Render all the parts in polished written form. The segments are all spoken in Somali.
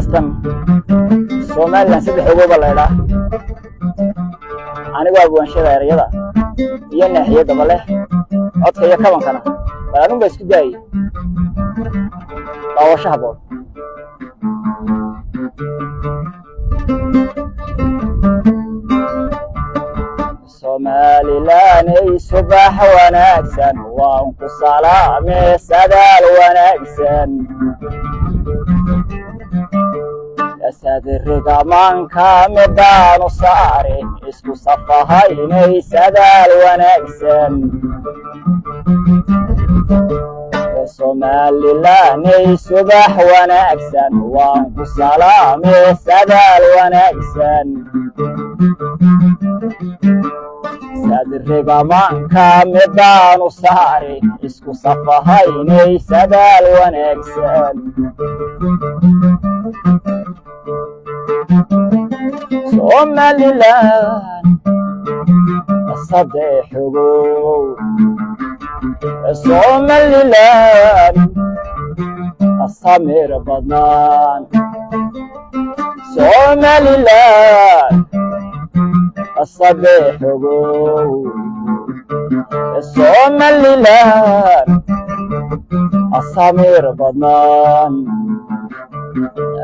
heestan Somaliland saddex ugu baleedah anigu abwaanshada erayada iyo naaxiyada bale codka iyo kabankana baan isku daayay daawasho haboon Somaliland ay subax wanaagsan waan ku salaamay sadaal wanaagsan asadriga manka midano saare isku safahaynay sadaal wanaagsan Somaliland ay subax wanaagsan waan ku salaamay sadaal wanaagsan sadriga manka midano saare isku safahaynay sadaal wanaagsan Somaliland صدح حقوق Somaliland الصمير بدنان Somaliland الصدح حقوق Somaliland الصمير بدنان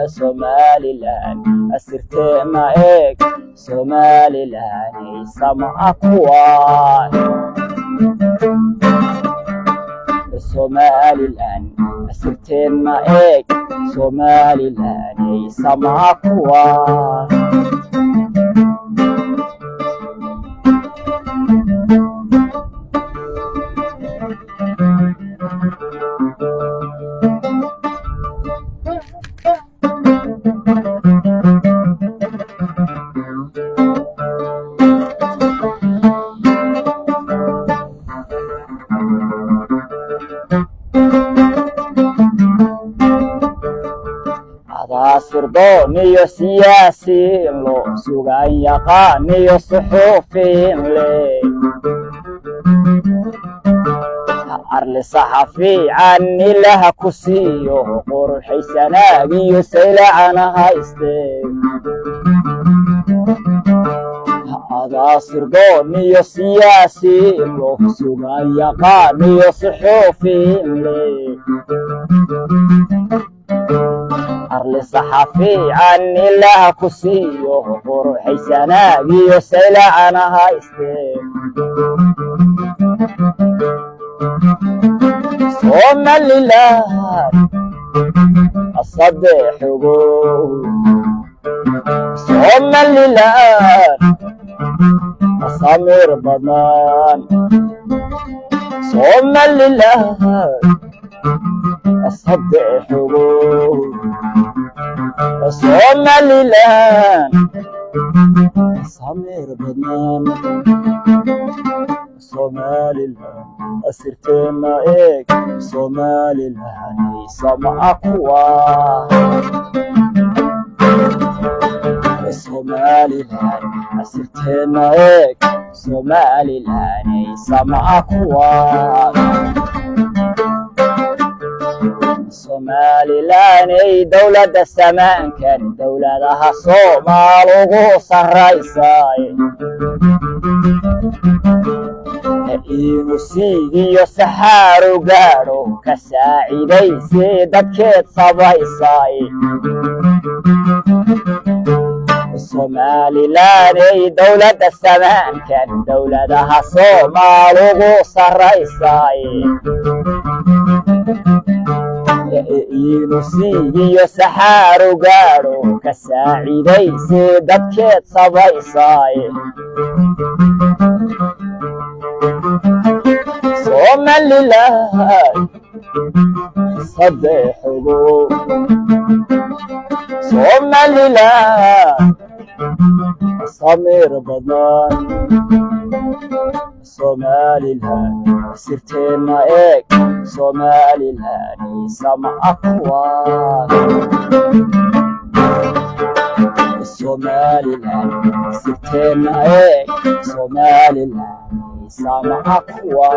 Somaliland asirteena eeg Somaliland sama kuwaan Somaliland asirteena eeg Somaliland sama kuwaan سردوني سياسي لو سوغان يقاني صحوفي لي أرل صحفي عني لها كسيو قرحي سناقي سيلا عنها هايستي هذا سردوني سياسي لو سوغان يقاني صحوفي لي أرل صحفي عني لها كسيو قرحي سناقي سيلا عنها هايستي Somaliland الصدح حقوق Somaliland الصمير بدنان Somaliland الصدح حقوق Somaliland الصمير بدنان Somaliland asirteena eeg Somaliland sama kuwaan Somaliland asirteena eeg Somaliland sama kuwaan Somaliland ay dawladda samaankan dawladaha Soomaal ugu sarreysay inuu siigiyo saxaaro gaadho ka saacidaysay dadkeed sabaysay Somaliland ay dawladda samaankan dawladaha Soomaal ugu sarreysay inuu siigiyo saxaaro gaadho ka saacidaysay dadkeed sabaysay Somaliland صدح حقوق Somaliland صمير بدنان Somaliland سرتنا ايك Somaliland سما اقوال Somaliland سرتنا ايك Somaliland sama أقوى